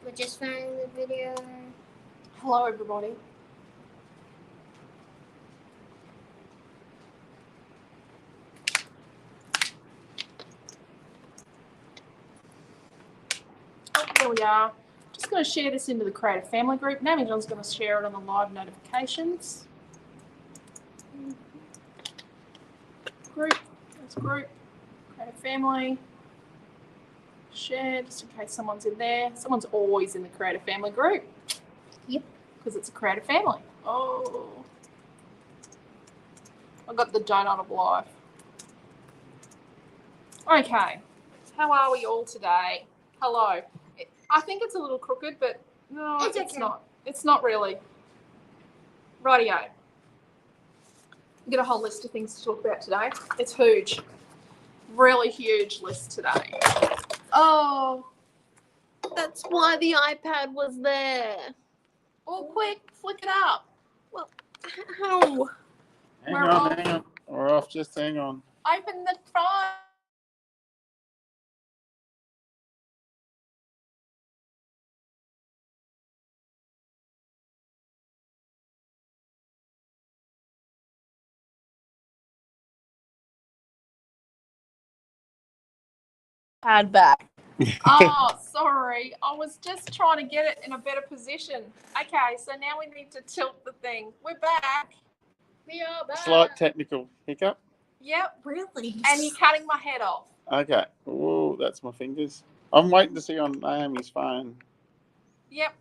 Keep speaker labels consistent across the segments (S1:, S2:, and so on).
S1: We're just finding the video.
S2: Hello, everybody. Oh, there we are. Just going to share this into the Creative Family group. Naomi John's going to share it on the live notifications. Group. There's group. Creative Family. Share, just in case someone's in there. Someone's always in the Creative Family group.
S1: Yep.
S2: Because it's a creative family. Oh. I've got the donut of life. Okay. How are we all today? Hello. I think it's a little crooked, but no, it's
S1: okay.
S2: not. It's not really. Rightio. We've got a whole list of things to talk about today. It's huge. Really huge list today.
S3: Oh, that's why the iPad was there.
S2: Oh, quick, flick it up.
S3: Well, how?
S4: Hang
S2: We're
S4: on,
S2: off.
S4: hang on. We're off, just hang on.
S2: Open the phone.
S3: iPad back.
S2: Oh, sorry. I was just trying to get it in a better position. Okay, so now we need to tilt the thing. We're back.
S1: We are back.
S4: Slight technical hiccup.
S2: Yep.
S3: Really?
S2: And you're cutting my head off.
S4: Okay. Oh, that's my fingers. I'm waiting to see on Naomi's phone.
S2: Yep.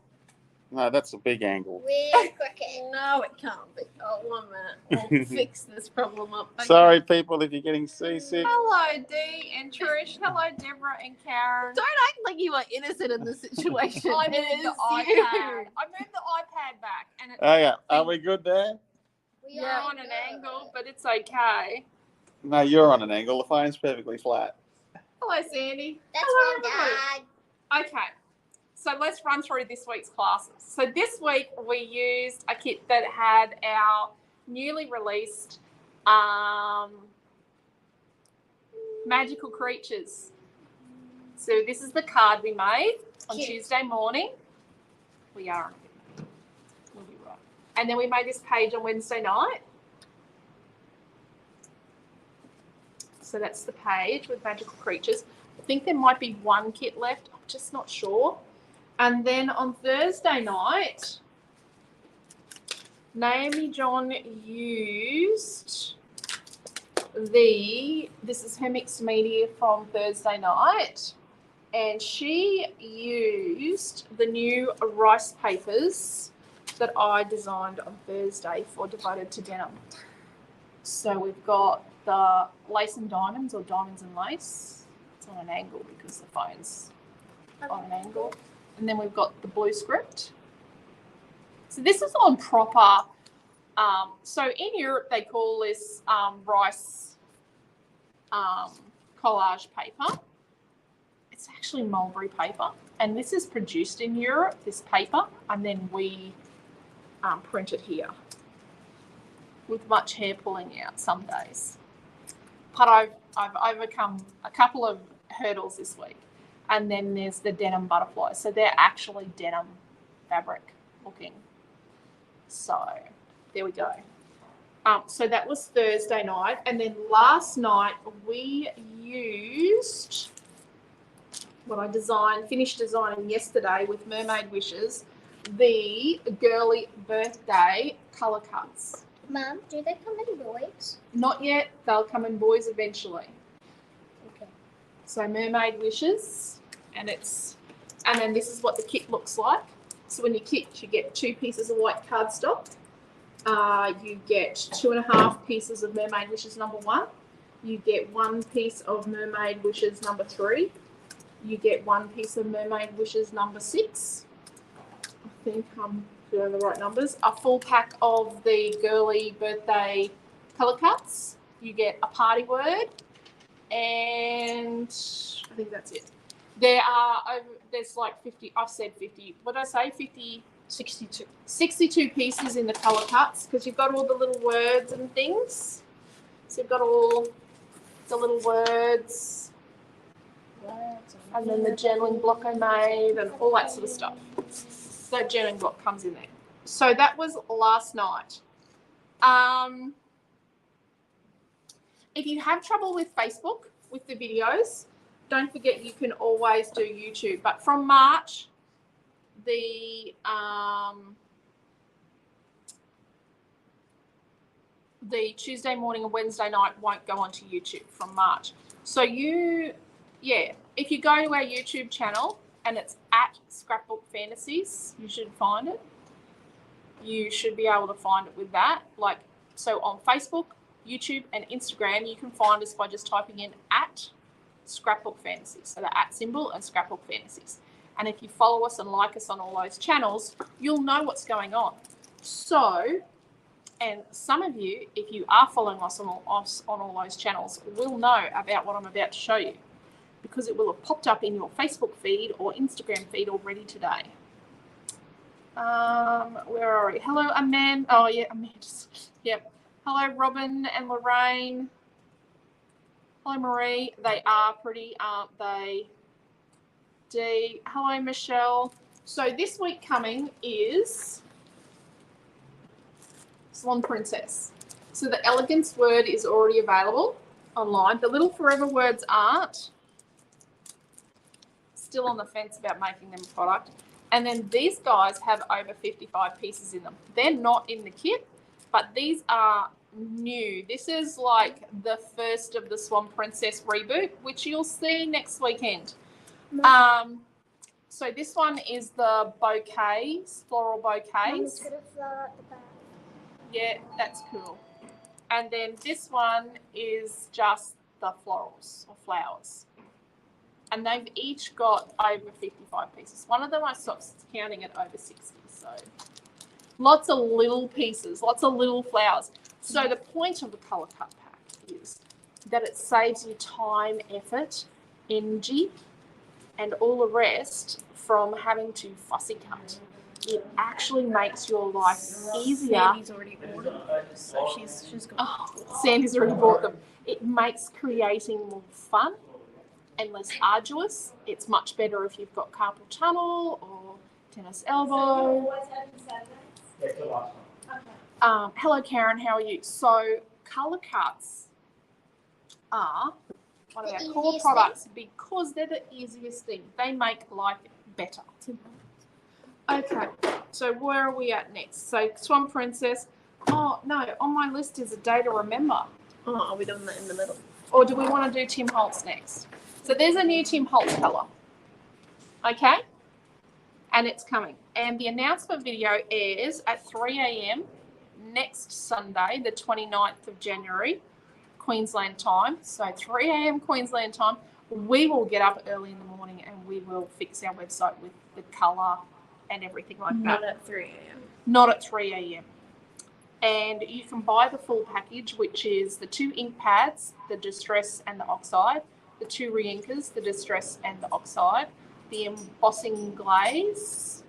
S4: No, that's a big angle.
S1: We're crooked.
S3: No, it can't be. Oh, 1 minute. I'll fix this problem up.
S2: Okay.
S4: Sorry, people, if you're getting seasick.
S2: Hello, Dee and Trish. Hello, Deborah and Karen.
S3: Don't act like you are innocent in this situation.
S2: I
S3: It
S2: moved
S3: is
S2: the iPad.
S3: you.
S2: I moved the iPad back, and it's
S4: Oh, yeah. Are we good there?
S1: We
S2: yeah,
S1: are
S2: on an
S1: good.
S2: angle, but it's okay.
S4: No, you're on an angle. The phone's perfectly flat.
S2: Hello, Sandy.
S1: That's
S2: Hello,
S1: my dad.
S2: Okay, so let's run through this week's classes. So this week we used a kit that had our newly released magical creatures. So this is the card we made on
S1: Cute.
S2: Tuesday morning. We are. We'll be right. And then we made this page on Wednesday night. So that's the page with magical creatures. I think there might be one kit left. I'm just not sure. And then on Thursday night, Naomi John used this is her mixed media from Thursday night. And she used the new rice papers that I designed on Thursday for Devoted to Denim. So we've got the lace and diamonds, or diamonds and lace. It's on an angle because the phone's on an angle. And then we've got the blue script. So this is on proper, so in Europe they call this rice collage paper. It's actually mulberry paper. And this is produced in Europe, this paper, and then we print it here with much hair pulling out some days. But I've overcome a couple of hurdles this week. And then there's the denim butterflies. So they're actually denim fabric looking. So there we go. So that was Thursday night. And then last night we used what I designed, finished designing yesterday with Mermaid Wishes, the girly birthday colour cuts.
S1: Mum, do they come in boys?
S2: Not yet. They'll come in boys eventually.
S1: Okay.
S2: So Mermaid Wishes, and then this is what the kit looks like. So when you kit, you get 2 pieces of white cardstock. You get 2.5 pieces of Mermaid Wishes number 1. You get 1 piece of Mermaid Wishes number 3. You get 1 piece of Mermaid Wishes number 6. I think I'm doing the right numbers. A full pack of the girly birthday colour cuts. You get a party word, and I think that's it. There's like 50, I've said 50, what did I say, 50?
S3: 62.
S2: 62 pieces in the colour cuts, because you've got all the little words and things. So you've got all the little words. And then the journaling block I made and all that sort of stuff. So that journaling block comes in there. So that was last night. If you have trouble with Facebook, with the videos, don't forget you can always do YouTube. But from March, the Tuesday morning and Wednesday night won't go onto YouTube from March. So if you go to our YouTube channel and it's at Scrapbook Fantasies, you should find it. You should be able to find it with that. So on Facebook, YouTube, and Instagram, you can find us by just typing in at Scrapbook Fantasies. So the at symbol and Scrapbook Fantasies. And if you follow us and like us on all those channels, you'll know what's going on. So, and some of you, if you are following us on all those channels, will know about what I'm about to show you, because it will have popped up in your Facebook feed or Instagram feed already today. Where are we? Hello, Amanda. Oh, yeah, Amanda's. Yep. Hello, Robin and Lorraine. Hello, Marie. They are pretty, aren't they? Dee. Hello, Michelle. So this week coming is Swan Princess. So the Elegance word is already available online. The Little Forever words aren't. Still on the fence about making them a product. And then these guys have over 55 pieces in them. They're not in the kit, but these are new. This is like the first of the Swan Princess reboot, which you'll see next weekend. So this one is the bouquets, floral bouquets. Yeah, that's cool. And then this one is just the florals or flowers. And they've each got over 55 pieces. One of them I stopped counting at over 60. So lots of little pieces, lots of little flowers. So the point of the colour cut pack is that it saves you time, effort, energy, and all the rest from having to fussy cut. It actually makes your life easier.
S3: Sandy's already ordered, so she's got.
S2: Oh, Sandy's already bought them. It makes creating more fun and less arduous. It's much better if you've got carpal tunnel or tennis elbow. Hello, Karen. How are you? So colour cuts are one of our core products because they're the easiest thing. They make life better. Okay, so where are we at next? So Swan Princess. Oh, no, on my list is a day to remember.
S3: Oh, are we doing that in the middle?
S2: Or do we want to do Tim Holtz next? So there's a new Tim Holtz colour. Okay? And it's coming. And the announcement video airs at 3 a.m. next Sunday, the 29th of January, Queensland time. So 3 a.m. Queensland time. We will get up early in the morning and we will fix our website with the colour and everything like that.
S3: Not at 3 a.m.
S2: Not at 3 a.m. And you can buy the full package, which is the 2 ink pads, the Distress and the Oxide, the 2 re-inkers, the Distress and the Oxide, the embossing glaze,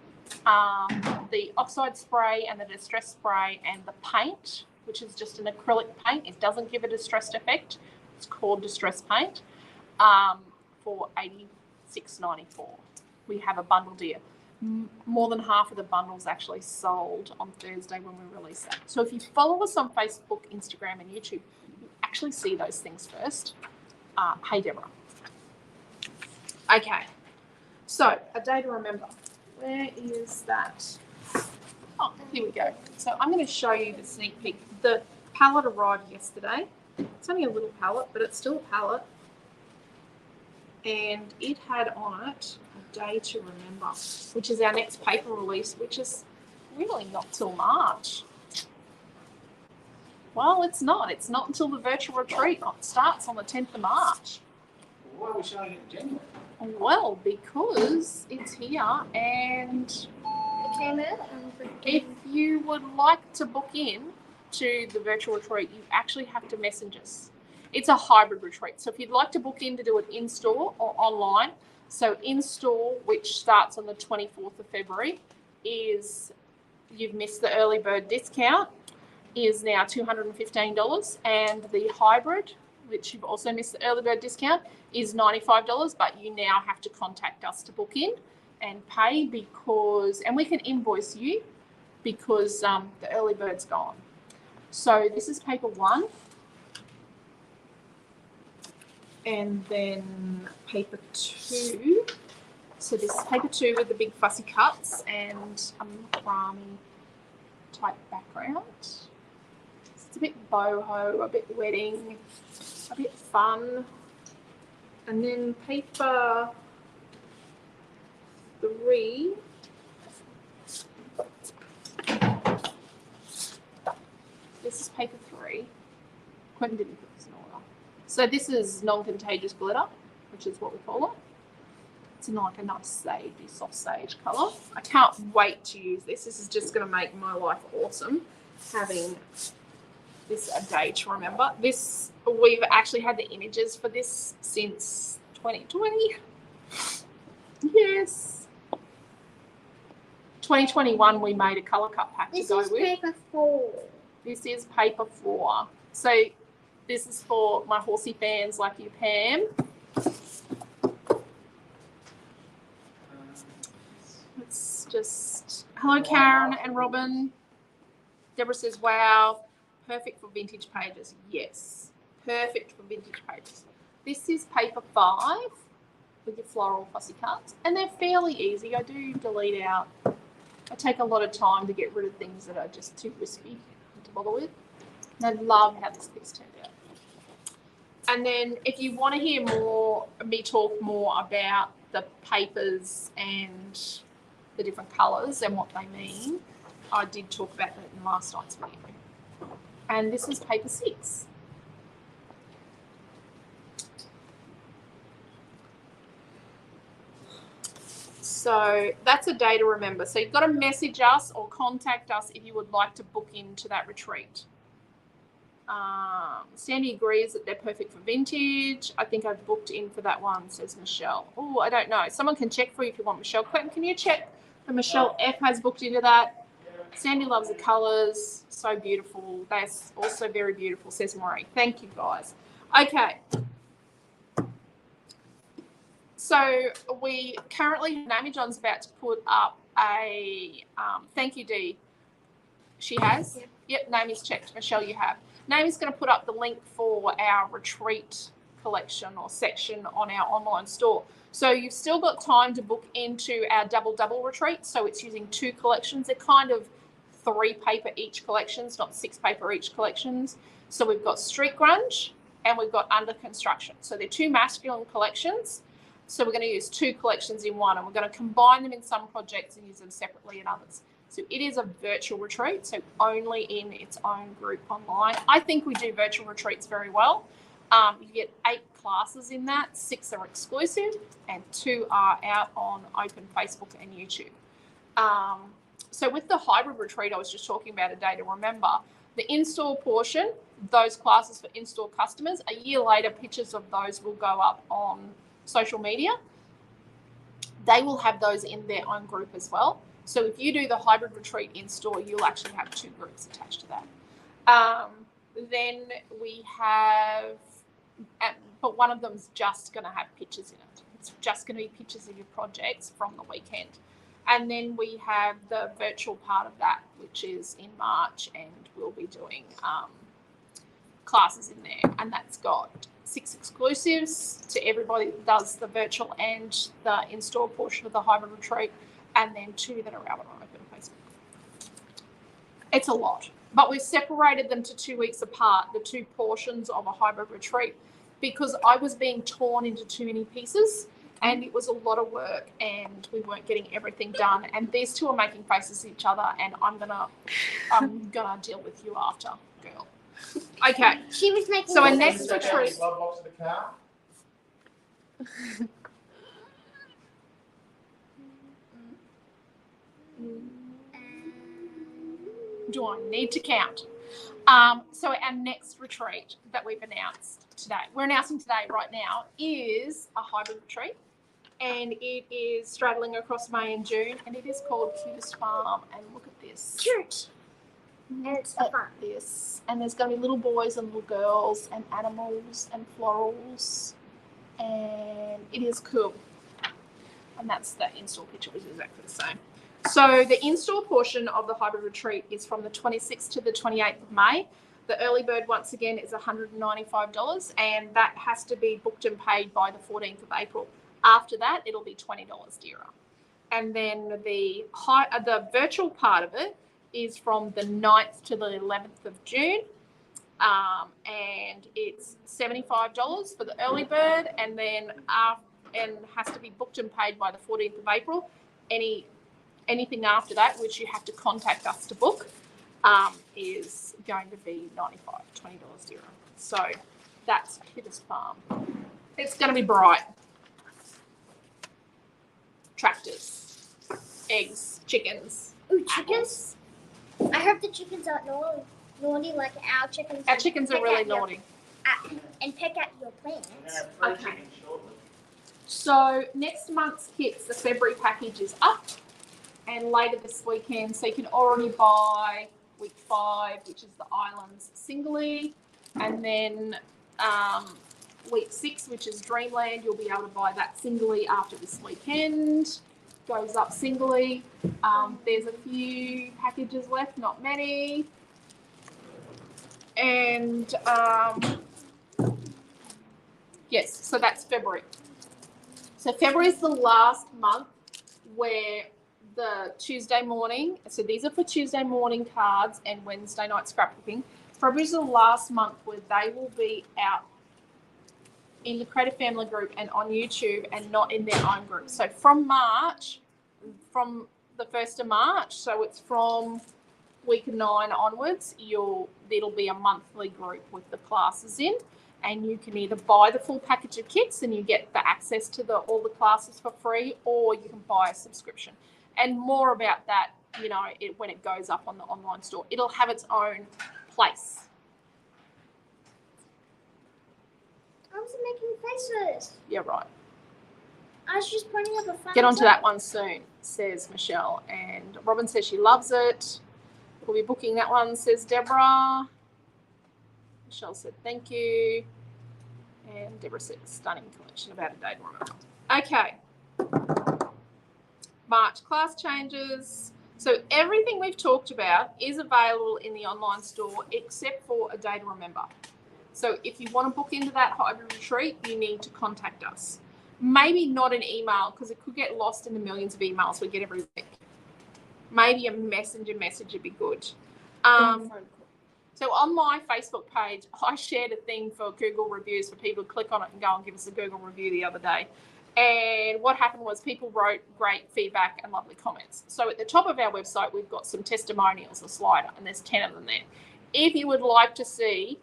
S2: the Oxide spray and the Distress spray, and the paint, which is just an acrylic paint. It doesn't give a distressed effect. It's called Distress paint, for $86.94. We have a bundle deal. More than half of the bundles actually sold on Thursday when we release that. So if you follow us on Facebook, Instagram, and YouTube, you actually see those things first. Hey, Deborah. Okay. So a day to remember. Where is that? Oh, here we go. So I'm going to show you the sneak peek. The palette arrived yesterday. It's only a little palette, but it's still a palette. And it had on it a day to remember, which is our next paper release, which is really not till March. Well, it's not. It's not until the virtual retreat. It starts on the 10th of March.
S5: Why are we showing it in January?
S2: Well, because it's here, and
S1: It came out.
S2: if you would like to book in to the virtual retreat, you actually have to message us. It's a hybrid retreat. So if you'd like to book in to do it in-store or online, so in-store, which starts on the 24th of February, is, you've missed the early bird discount, is now $215. And the hybrid, which you've also missed the early bird discount, is $95, but you now have to contact us to book in and pay because, and we can invoice you because the early bird's gone. So this is paper 1. And then paper 2. So this is paper 2 with the big fussy cuts and a macrame type background. It's a bit boho, a bit wedding, a bit fun. And then paper 3. This is paper 3. Quentin didn't put this in order. So this is non-contagious glitter, which is what we call it. It's like a nice sagey, soft sage colour. I can't wait to use this. This is just going to make my life awesome, having this a day to remember. This, we've actually had the images for this since 2020. Yes. 2021 we made a colour cut pack to go with.
S1: This is paper 4.
S2: This is paper 4. So this is for my horsey fans like you, Pam. It's just, hello Karen and Robin. Deborah says, wow, perfect for vintage pages. Yes, perfect for vintage pages. This is paper 5 with your floral fussy cuts, and they're fairly easy. I do delete out. I take a lot of time to get rid of things that are just too risky to bother with. And I love how this piece turned out. And then if you want to hear more, me talk more about the papers and the different colours and what they mean, I did talk about that in last night's video. And this is paper 6. So that's a day to remember. So you've got to message us or contact us if you would like to book into that retreat. Sandy agrees that they're perfect for vintage. I think I've booked in for that one, says Michelle. Oh, I don't know. Someone can check for you if you want, Michelle. Quentin, can you check for Michelle F has booked into that? Sandy loves the colours. So beautiful. They're also very beautiful, says Marie. Thank you, guys. Okay. So we currently, Naomi John's about to put up a, thank you, Dee. She has? Yep, Naomi's checked. Michelle, you have. Naomi's going to put up the link for our retreat collection or section on our online store. So you've still got time to book into our double retreat. So it's using 2 collections. They're kind of 3 paper each collections, not 6 paper each collections. So we've got Street Grunge and we've got Under Construction. So they're 2 masculine collections. So we're going to use 2 collections in one, and we're going to combine them in some projects and use them separately in others. So it is a virtual retreat, so only in its own group online. I think we do virtual retreats very well. You get 8 classes in that, 6 are exclusive, and 2 are out on open Facebook and YouTube. So with the hybrid retreat I was just talking about a day to remember, the in-store portion, those classes for in-store customers, a year later, pictures of those will go up on social media. They will have those in their own group as well. So if you do the hybrid retreat in store, you'll actually have 2 groups attached to that. Then we have, but one of them's just going to have pictures in it. It's just going to be pictures of your projects from the weekend. And then we have the virtual part of that, which is in March, and we'll be doing classes in there. And that's got 6 exclusives to everybody that does the virtual and the in-store portion of the hybrid retreat, and then 2 that are out on open Facebook. It's a lot, but we've separated them to 2 weeks apart, the 2 portions of a hybrid retreat, because I was being torn into too many pieces and it was a lot of work and we weren't getting everything done. And these 2 are making faces at each other, and I'm gonna deal with you after, girl. Okay.
S1: She was making.
S2: So a next retreat.
S5: Glove box of the car.
S2: Do I need to count? So our next retreat that we've announced today, we're announcing today right now, is a hybrid retreat, and it is straddling across May and June, and it is called Cutest Farm. And look at this.
S1: Cute. And it's fun.
S2: Yes, and there's going to be little boys and little girls and animals and florals, and it is cool. And that's the in-store picture, which is exactly the same. So the in-store portion of the hybrid retreat is from the 26th to the 28th of May. The early bird, once again, is $195, and that has to be booked and paid by the 14th of April. After that, it'll be $20 dearer. And then the virtual part of it is from the 9th to the 11th of June, and it's $75 for the early bird, and then and has to be booked and paid by the 14th of April. Anything after that, which you have to contact us to book, is going to be $20 dearer. So that's Hitter's Farm. It's going to be bright. Tractors, eggs, chickens.
S1: Ooh, chickens? I heard the chickens are naughty like our chickens.
S2: Our chickens are really naughty.
S1: And pick at your plants.
S2: Okay. So next month's kits, the February package is up, and later this weekend, so you can already buy week 5, which is the islands singly, and then week 6, which is Dreamland, you'll be able to buy that singly after this weekend. Goes up singly. There's a few packages left, not many. And yes, so that's February. So February is the last month where the Tuesday morning, so these are for Tuesday morning cards and Wednesday night scrapbooking. February is the last month where they will be out in the Creative Family group and on YouTube and not in their own group. So from March, from the 1st of March, so it's from week 9 onwards, it'll be a monthly group with the classes in, and you can either buy the full package of kits and you get the access to all the classes for free, or you can buy a subscription. And more about that, when it goes up on the online store, it'll have its own place.
S1: I wasn't making faces.
S2: Yeah, right.
S1: I was just pointing up a phone.
S2: Get onto that one soon, says Michelle. And Robin says she loves it. We'll be booking that one, says Deborah. Michelle said thank you. And Deborah said stunning collection, about a day to remember. Okay. March class changes. So everything we've talked about is available in the online store except for a day to remember. So if you want to book into that hybrid retreat, you need to contact us. Maybe not an email, because it could get lost in the millions of emails we get every week. Maybe a messenger message would be good. So on my Facebook page, I shared a thing for Google reviews for people to click on it and go and give us a Google review the other day. And what happened was people wrote great feedback and lovely comments. So at the top of our website, we've got some testimonials, a slider, and there's 10 of them there. If you would like to see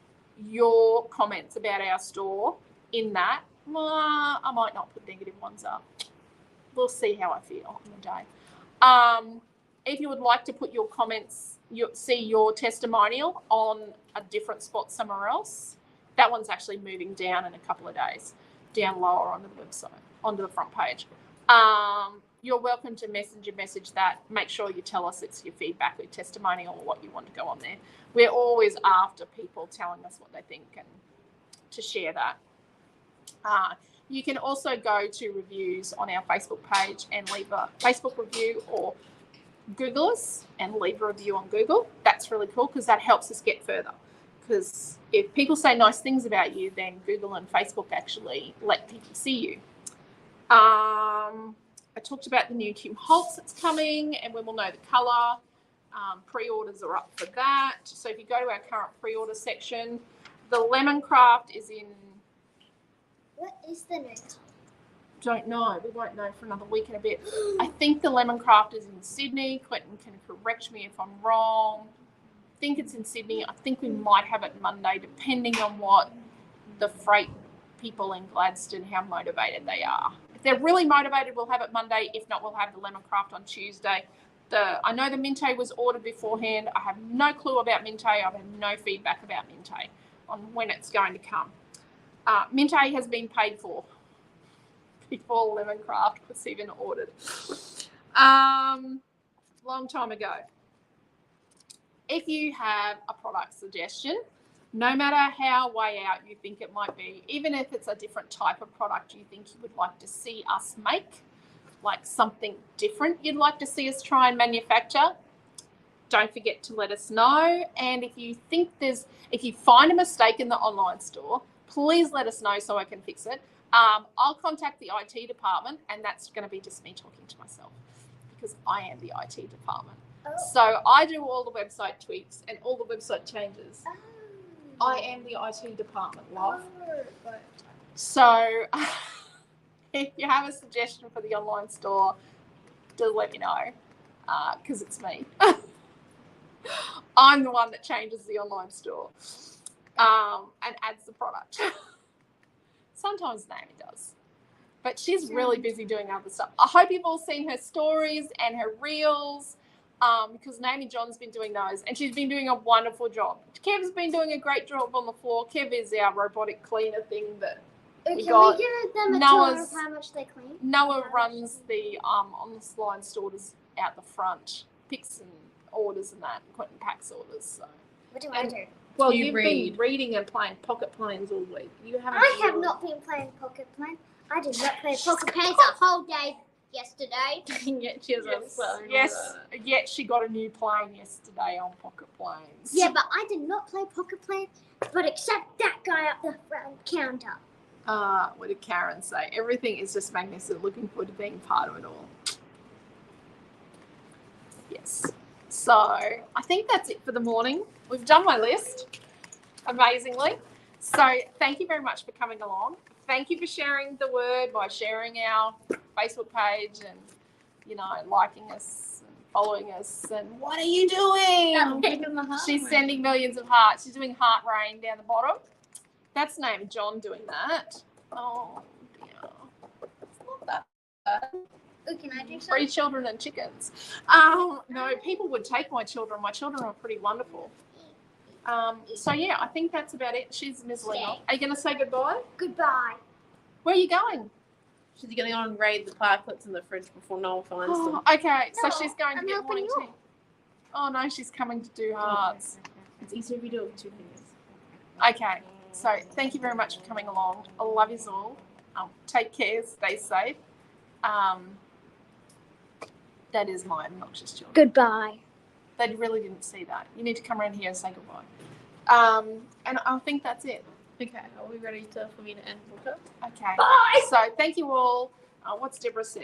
S2: your comments about our store in that, I might not put negative ones up. We'll see how I feel on the day. If you would like to put your comments, see your testimonial on a different spot somewhere else, that one's actually moving down in a couple of days, down lower onto the website, onto the front page. You're welcome to message that. Make sure you tell us it's your feedback or testimonial or what you want to go on there. We're always after people telling us what they think and to share that. You can also go to reviews on our Facebook page and leave a Facebook review, or Google us and leave a review on Google. That's really cool because that helps us get further. Because if people say nice things about you, then Google and Facebook actually let people see you. I talked about the new Kim Holtz that's coming, and when we'll know the colour. Pre-orders are up for that. So if you go to our current pre-order section, the Lemon Craft is in...
S1: What is the next?
S2: Don't know. We won't know for another week and a bit. I think the Lemon Craft is in Sydney. Quentin can correct me if I'm wrong. I think it's in Sydney. I think we might have it Monday, depending on what the freight people in Gladstone, how motivated they are. If they're really motivated, we'll have it Monday. If not, we'll have the Lemon Craft on Tuesday. I know the Minte was ordered beforehand. I have no clue about Minte. I've had no feedback about Minte on when it's going to come. Minte has been paid for before Lemon Craft was even ordered. Long time ago. if you have a product suggestion, no matter how way out you think it might be, even if it's a different type of product you think you would like to see us make, like something different you'd like to see us try and manufacture, don't forget to let us know. And if you find a mistake in the online store, please let us know so I can fix it. I'll contact the IT department, and that's going to be just me talking to myself because I am the IT department.
S1: Oh.
S2: So I do all the website tweaks and all the website changes.
S1: Oh.
S2: I am the IT department, love.
S1: Oh.
S2: So if you have a suggestion for the online store, do let me know because it's me. I'm the one that changes the online store and adds the product. Sometimes Naomi does. But she's really busy doing other stuff. I hope you've all seen her stories and her reels because Naomi John's been doing those and she's been doing a wonderful job. Kev's been doing a great job on the floor. Kev is our robotic cleaner thing that
S1: Can
S2: we
S1: we
S2: got.
S1: give them a
S2: Noah's-
S1: tour of how much they clean?
S2: Noah runs the online stores out the front, picks and orders and that, Quentin packs orders. So.
S1: What do I do?
S2: Well,
S3: You
S2: you've been reading and playing pocket planes all week. You haven't.
S1: I have not been playing Pocket Plane. I did not play Pocket Plane the whole day yesterday.
S3: Yet she has a phone.
S2: Yes, yet she got a new plane yesterday on Pocket Planes.
S1: Yeah, but I did not play Pocket Plane, but except that guy up the front counter.
S2: What did Karen say? Everything is just magnificent. Looking forward to being part of it all. Yes. So I think that's it for the morning. We've done my list amazingly. So thank you very much for coming along. Thank you for sharing the word by sharing our Facebook page and, liking us and following us. And what are you doing? She's sending millions of hearts. She's doing heart rain down the bottom. That's named John doing that. Oh, dear. It's not that bad.
S1: Oh, can I do
S2: 3
S1: something?
S2: children and chickens. No, people would take my children. My children are pretty wonderful. So, yeah, I think that's about it. She's mizzling off. Are you going to say goodbye?
S1: Goodbye.
S2: Where are you going?
S3: She's going to go and raid the parklets in the fridge before Noel finds them.
S2: Okay, so
S1: No,
S2: she's going to
S1: I'm
S2: get
S1: helping
S2: morning
S1: you.
S2: tea. Oh, no, she's coming to do hearts.
S3: It's easier if you do it with 2 fingers.
S2: Okay, so thank you very much for coming along. I love you all. Take care. Stay safe. That is my obnoxious children.
S1: Goodbye.
S2: They really didn't see that. You need to come around here and say goodbye. And I think that's it.
S3: Okay, are we ready for me to end the book?
S2: Okay.
S1: Bye.
S2: So thank you all. What's Deborah said?